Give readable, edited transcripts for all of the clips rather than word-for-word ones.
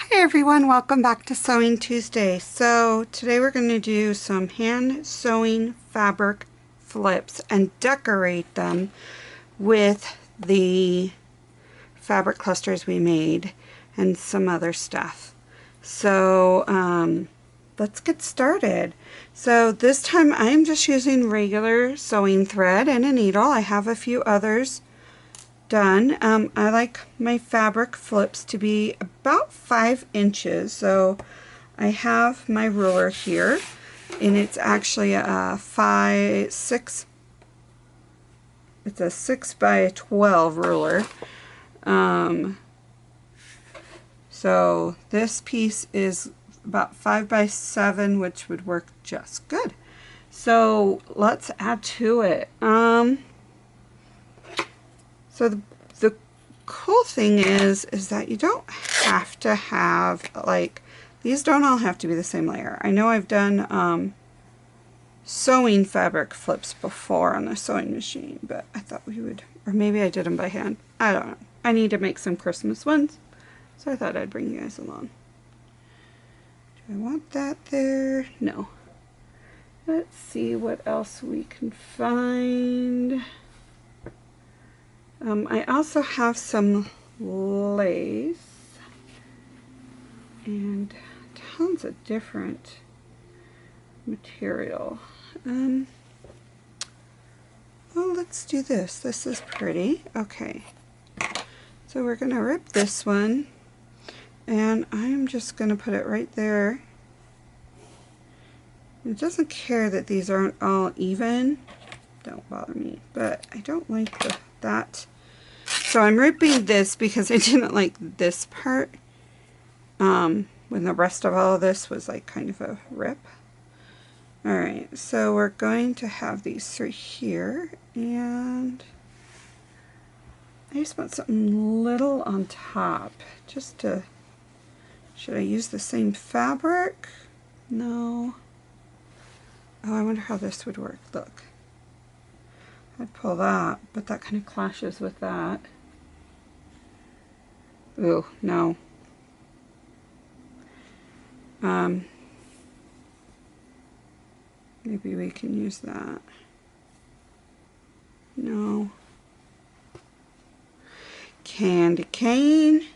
Hi everyone, welcome back to Sewing Tuesday. So today we're going to do some hand sewing fabric flips and decorate them with the fabric clusters we made and some other stuff. So let's get started. So this time I'm just using regular sewing thread and a needle. I have a few others done. I like my fabric flips to be about 5 inches. So I have my ruler here, and it's actually a 6 by 12 ruler. So this piece is about 5 by 7, which would work just good. So let's add to it. So the cool thing is that you don't have to have, like, these don't all have to be the same layer. I know I've done sewing fabric flips before on the sewing machine, but I thought we would, or maybe I did them by hand. I don't know. I need to make some Christmas ones, so I thought I'd bring you guys along. Do I want that there? No. Let's see what else we can find. I also have some lace and tons of different material. Well, let's do this. This is pretty. Okay. So we're going to rip this one, and I'm just going to put it right there. It doesn't care that these aren't all even. Don't bother me, but I don't like that. So I'm ripping this because I didn't like this part when the rest of all of this was like kind of a rip. Alright, so we're going to have these three here, and I just want something little on top just to, should I use the same fabric? No. Oh, I wonder how this would work. Look. I'd pull that, but that kind of clashes with that. Ooh, no. Maybe we can use that. No. Candy cane.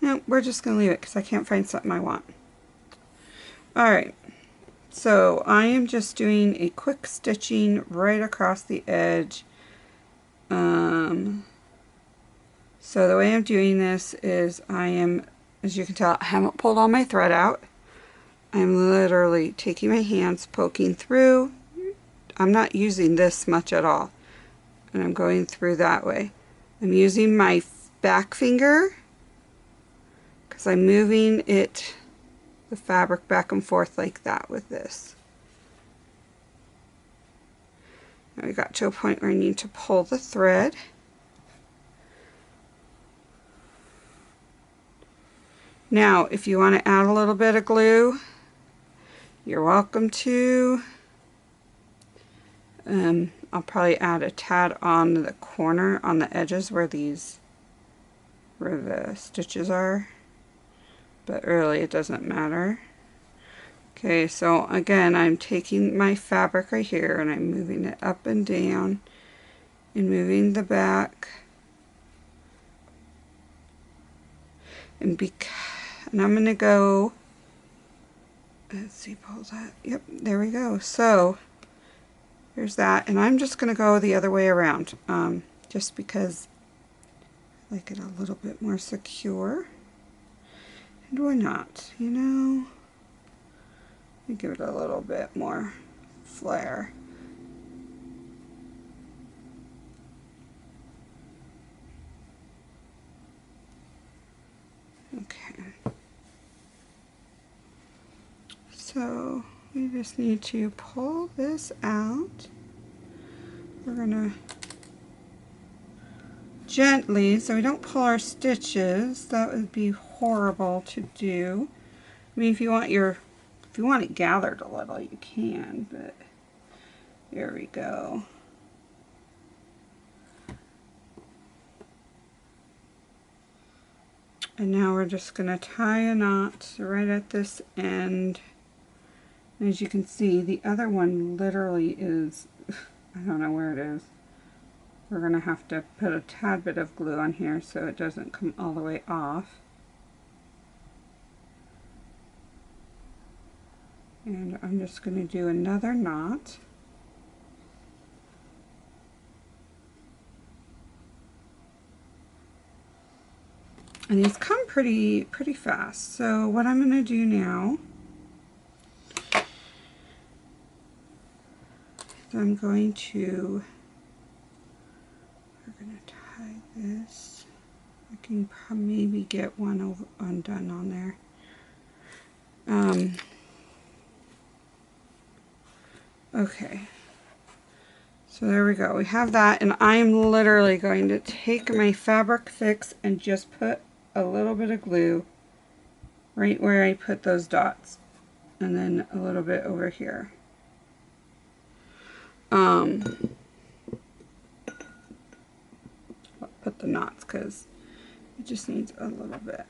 No, we're just going to leave it because I can't find something I want. Alright. So I am just doing a quick stitching right across the edge. So the way I'm doing this is I am, as you can tell, I haven't pulled all my thread out. I'm literally taking my hands, poking through. I'm not using this much at all. And I'm going through that way. I'm using my back finger because I'm moving it, the fabric, back and forth like that with this. Now we got to a point where I need to pull the thread. Now, if you want to add a little bit of glue, you're welcome to. I'll probably add a tad on the corner, on the edges where the stitches are, but really it doesn't matter. Okay, so again, I'm taking my fabric right here and I'm moving it up and down and moving the back. And I'm going to go, let's see, pull that, yep, there we go. So there's that, and I'm just going to go the other way around, just because I like it a little bit more secure. And why not, you know? Let me give it a little bit more flair. Okay. So we just need to pull this out. We're gonna gently, so we don't pull our stitches. That would be horrible to do. I mean, if you want it gathered a little, you can, but there we go. And now we're just going to tie a knot right at this end. As you can see, the other one literally is, I don't know where it is. We're going to have to put a tad bit of glue on here so it doesn't come all the way off. And I'm just going to do another knot. And these come pretty fast. So what I'm going to do now is we're going to tie this. I can maybe get one undone on there. Okay. So there we go. We have that, and I'm literally going to take my fabric fix and just put a little bit of glue right where I put those dots, and then a little bit over here. I'll put the knots because it just needs a little bit.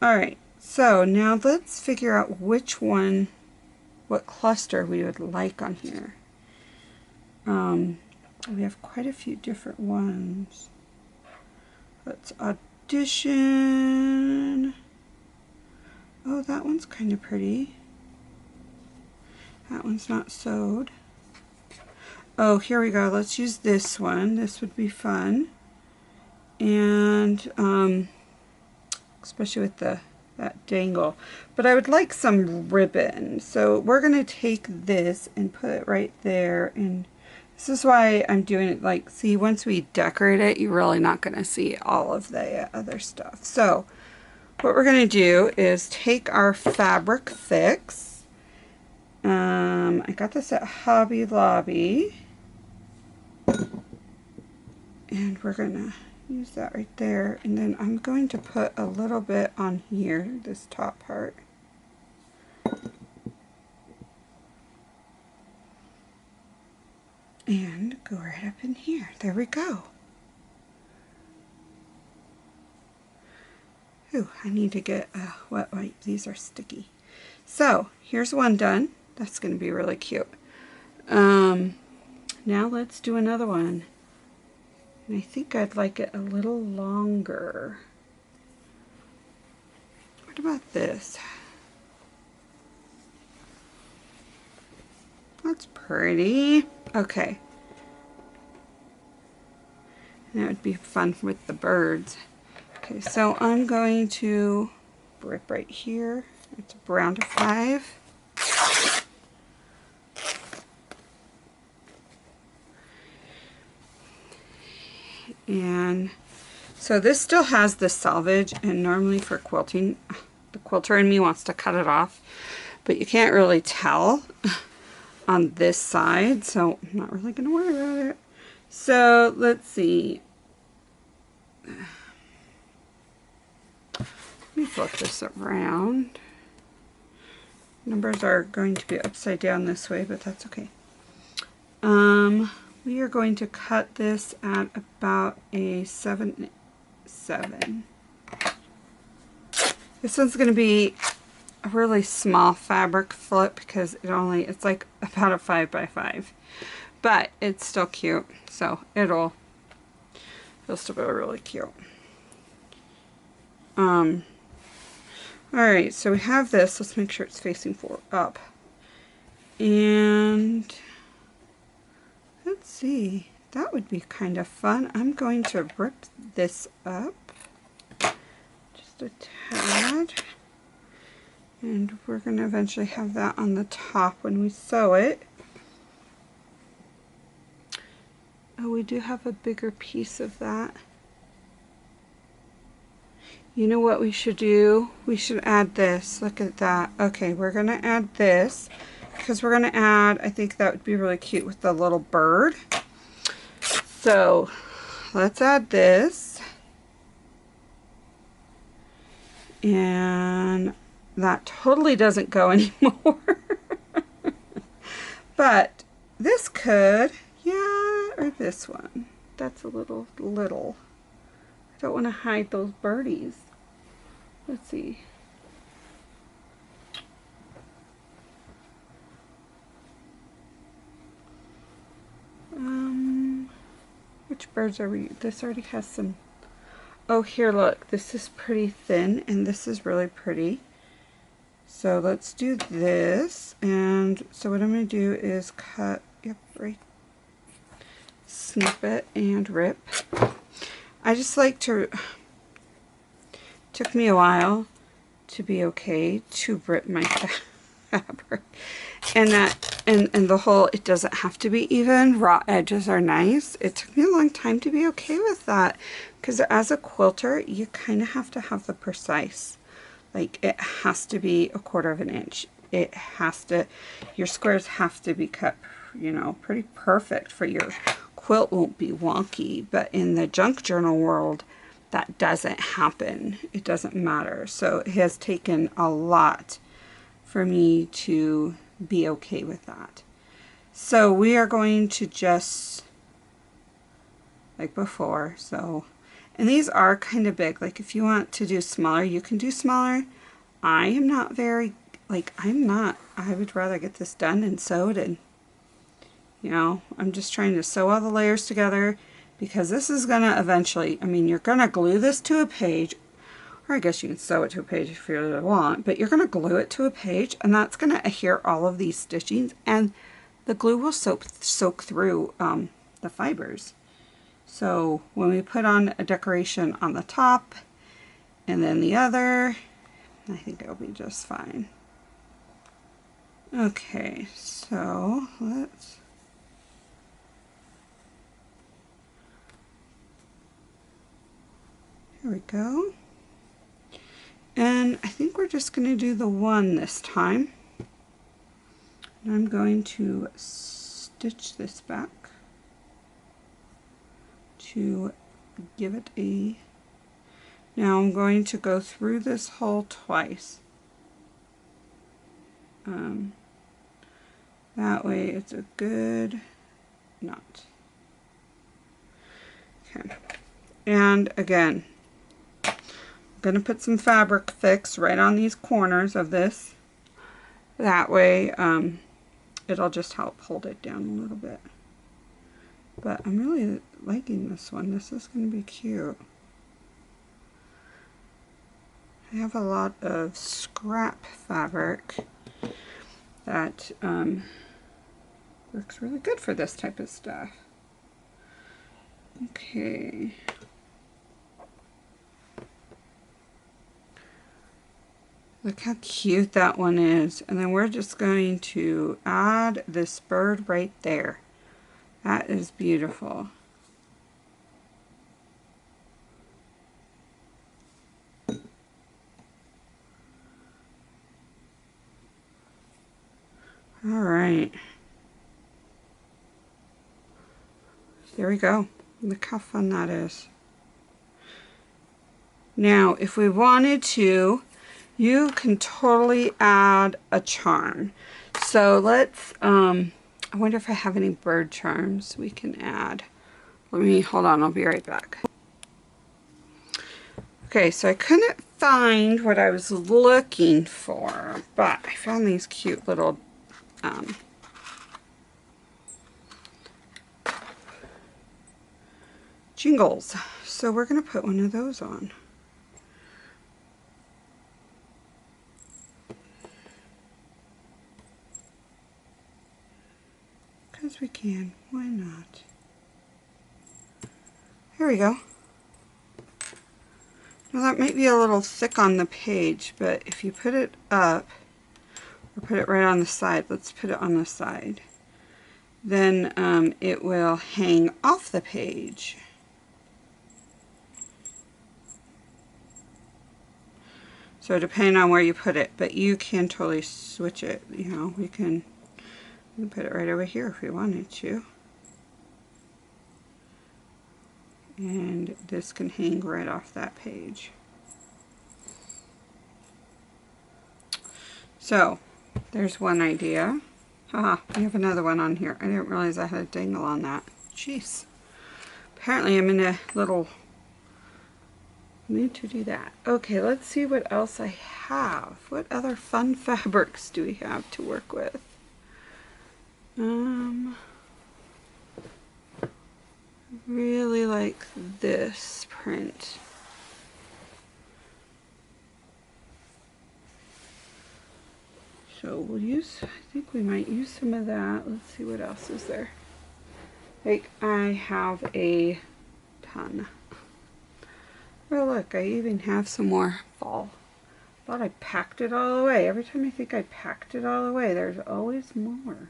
Alright, so now let's figure out which one, what cluster we would like on here. We have quite a few different ones. Let's audition. Oh, that one's kind of pretty. That one's not sewed. Oh, here we go. Let's use this one. This would be fun. And especially with that dangle. But I would like some ribbon. So we're going to take this and put it right there. And this is why I'm doing it like, see, once we decorate it, you're really not going to see all of the other stuff. So what we're going to do is take our fabric fix. I got this at Hobby Lobby. And we're going to use that right there. And then I'm going to put a little bit on here, this top part. And go right up in here. There we go. Ooh, I need to get a wet wipe. These are sticky. So here's one done. That's going to be really cute. Now let's do another one. And I think I'd like it a little longer. What about this? That's pretty. Okay. And that would be fun with the birds. Okay, so I'm going to rip right here. It's a round of 5. And so this still has the selvage, and normally for quilting, the quilter in me wants to cut it off, but you can't really tell on this side, so I'm not really going to worry about it. So let's see. Let me flip this around. Numbers are going to be upside down this way, but that's okay. We are going to cut this at about a 7. This one's going to be a really small fabric flip because it's like about a 5 by 5, but it's still cute, so it'll still be really cute. Alright, so we have this. Let's make sure it's facing up. And let's see. That would be kind of fun. I'm going to rip this up just a tad. And we're going to eventually have that on the top when we sew it. Oh, we do have a bigger piece of that. You know what we should do? We should add this. Look at that. Okay, we're going to add this because we're going to add, I think that would be really cute with the little bird. So let's add this. And that totally doesn't go anymore. But this could, yeah, or this one. That's a little. I don't want to hide those birdies. let's see. Which birds are we? This already has some. Oh, here, look. This is pretty thin, and this is really pretty. So let's do this. And so what I'm going to do is cut, yep, right, snip it and rip. I just like to, took me a while to be okay to rip my fabric. And that, and the whole, it doesn't have to be even, raw edges are nice. It took me a long time to be okay with that, because as a quilter, you kind of have to have the precise, like it has to be 1/4 of an inch. It has to, your squares have to be cut, you know, pretty perfect for your quilt won't be wonky. But in the junk journal world, that doesn't happen. It doesn't matter. So it has taken a lot for me to be okay with that. So we are going to just, like before, so, and these are kind of big. Like if you want to do smaller, you can do smaller. I am not very, like I would rather get this done and sewed, and you know, I'm just trying to sew all the layers together, because this is gonna eventually, I mean, you're gonna glue this to a page, or I guess you can sew it to a page if you really want, but you're going to glue it to a page, and that's going to adhere all of these stitchings, and the glue will soak through the fibers. So when we put on a decoration on the top and then the other, I think it'll be just fine. Okay, so let's, here we go. And I think we're just going to do the one this time. And I'm going to stitch this back to give it a, now I'm going to go through this hole twice. That way it's a good knot. Okay. And again, I'm going to put some fabric fix right on these corners of this. That way it'll just help hold it down a little bit. But I'm really liking this one. This is going to be cute. I have a lot of scrap fabric that works really good for this type of stuff. Okay. Look how cute that one is. And then we're just going to add this bird right there. That is beautiful. All right. There we go. Look how fun that is. Now, if we wanted to, you can totally add a charm. So let's, I wonder if I have any bird charms we can add. Let me, hold on, I'll be right back. Okay, so I couldn't find what I was looking for, but I found these cute little jingles. So we're going to put one of those on. Because we can. Why not? Here we go. Now that might be a little thick on the page, but if you put it up, or put it right on the side, let's put it on the side, then it will hang off the page. So depending on where you put it, but you can totally switch it, you know, we can put it right over here if we wanted to. And this can hang right off that page. So, there's one idea. Haha, we have another one on here. I didn't realize I had a dangle on that. Jeez. Apparently I'm in a little need to do that. Okay, let's see what else I have. What other fun fabrics do we have to work with? Really like this print. So we'll use, I think we might use some of that. Let's see what else is there. Like, I have a ton. Oh look, I even have some more fall. Thought I packed it all away. Every time I think I packed it all away, there's always more.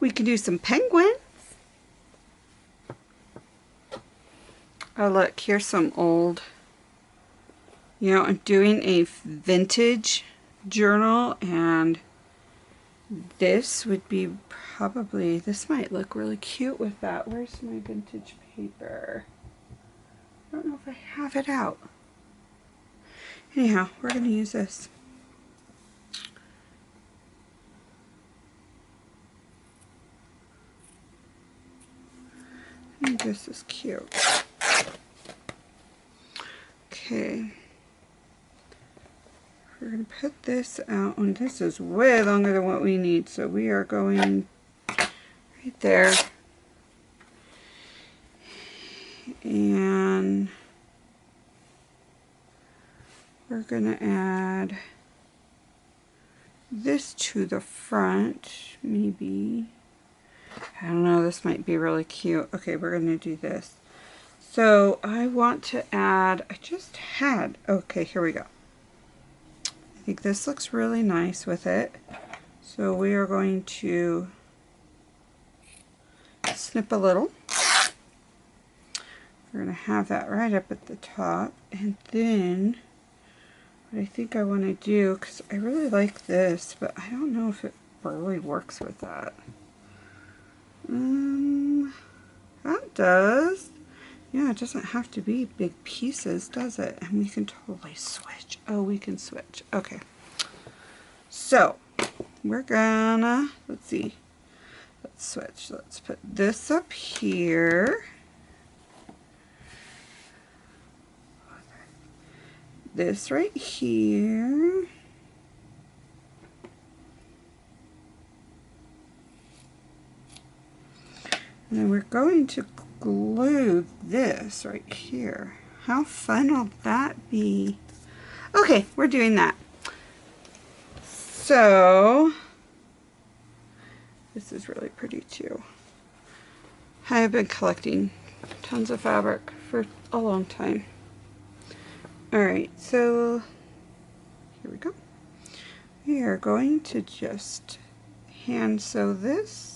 We can do some penguins. Oh look, here's some old, you know, I'm doing a vintage journal, and this would be probably, this might look really cute with that. Where's my vintage paper? I don't know if I have it out. Anyhow, we're going to use this. I think this is cute. Okay. We're going to put this out, and this is way longer than what we need, so we are going right there. And we're going to add this to the front, maybe. I don't know, this might be really cute. Okay, we're going to do this. So I want to add, I just had, okay, here we go. I think this looks really nice with it. So we are going to snip a little. We're going to have that right up at the top. And then what I think I want to do, because I really like this, but I don't know if it really works with that. That does. Yeah, it doesn't have to be big pieces, does it? And we can totally switch. Oh, we can switch. Okay. So, we're gonna, let's see. Let's switch. Let's put this up here. This right here. And then we're going to glue this right here. How fun will that be? Okay, we're doing that. So, this is really pretty too. I have been collecting tons of fabric for a long time. Alright, so here we go. We are going to just hand sew this.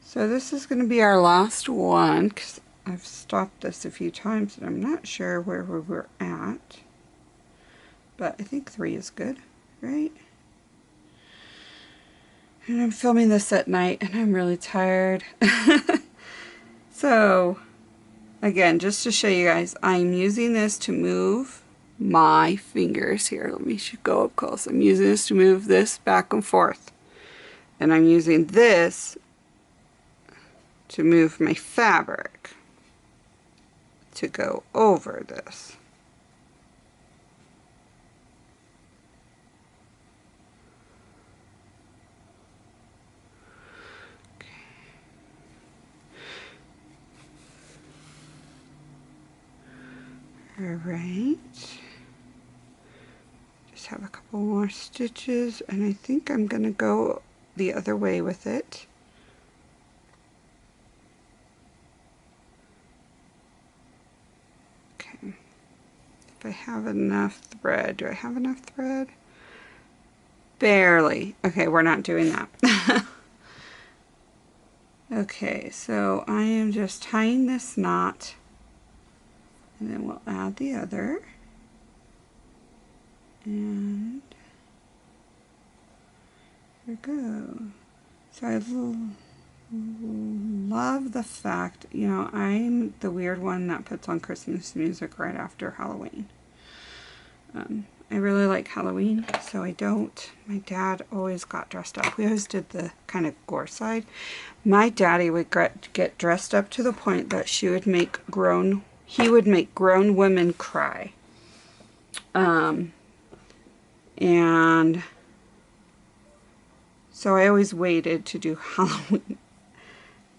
So this is going to be our last one, because I've stopped this a few times and I'm not sure where we were at. But I think 3 is good, right? And I'm filming this at night and I'm really tired. So, again, just to show you guys, I'm using this to move my fingers here. Let me go up close. I'm using this to move this back and forth. And I'm using this to move my fabric to go over this. Okay. All right. Just have a couple more stitches, and I think I'm going to go the other way with it. If I have enough thread. Do I have enough thread? Barely. Okay, we're not doing that. Okay, so I am just tying this knot, and then we'll add the other. And there we go. So I love the fact, you know, I'm the weird one that puts on Christmas music right after Halloween. I really like Halloween, so I don't. My dad always got dressed up. We always did the kind of gore side. My daddy would get dressed up to the point that he would make grown women cry. And so I always waited to do Halloween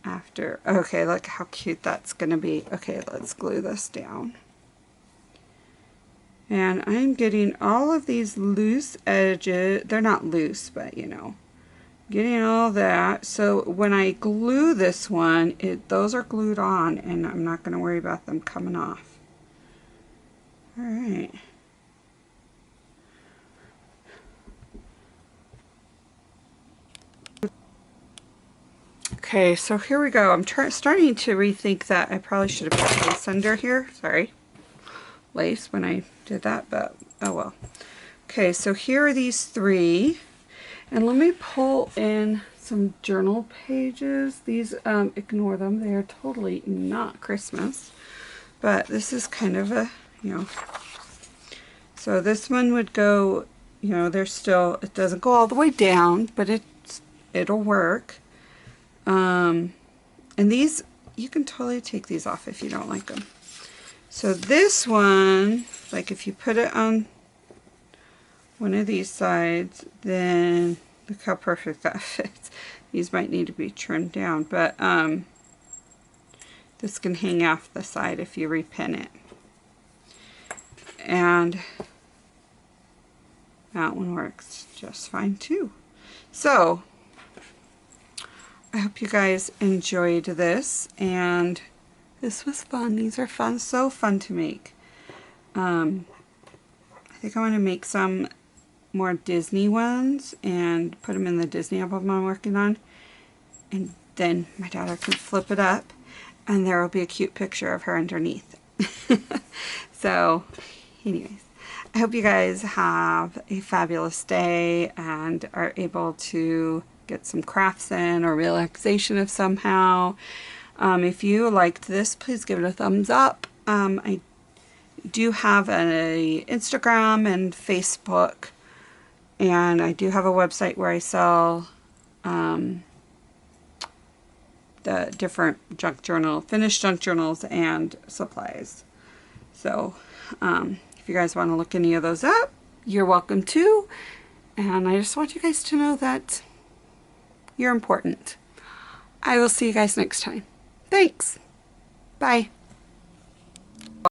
after. Okay, look how cute that's going to be. Okay, let's glue this down. And I'm getting all of these loose edges. They're not loose, but you know, getting all that. So when I glue this one, those are glued on, and I'm not going to worry about them coming off. All right. Okay, so here we go. I'm starting to rethink that I probably should have put lace under here. Sorry, lace when I did that, but oh well. Okay, so here are these three. And let me pull in some journal pages. These, ignore them. They are totally not Christmas. But this is kind of a, you know. So this one would go, you know, there's still, it doesn't go all the way down, but it'll work. And these, you can totally take these off if you don't like them. So this one, like if you put it on one of these sides, then look how perfect that fits. These might need to be trimmed down, but this can hang off the side if you repin it. And that one works just fine too. So I hope you guys enjoyed this, and this was fun. These are fun, so fun to make. I think I want to make some more Disney ones and put them in the Disney album I'm working on, and then my daughter can flip it up and there will be a cute picture of her underneath. So anyways, I hope you guys have a fabulous day and are able to get some crafts in or relaxation of somehow. If you liked this, please give it a thumbs up. I do have an Instagram and Facebook, and I do have a website where I sell the different finished junk journals and supplies. So if you guys want to look any of those up, you're welcome to. And I just want you guys to know that you're important. I will see you guys next time. Thanks. Bye.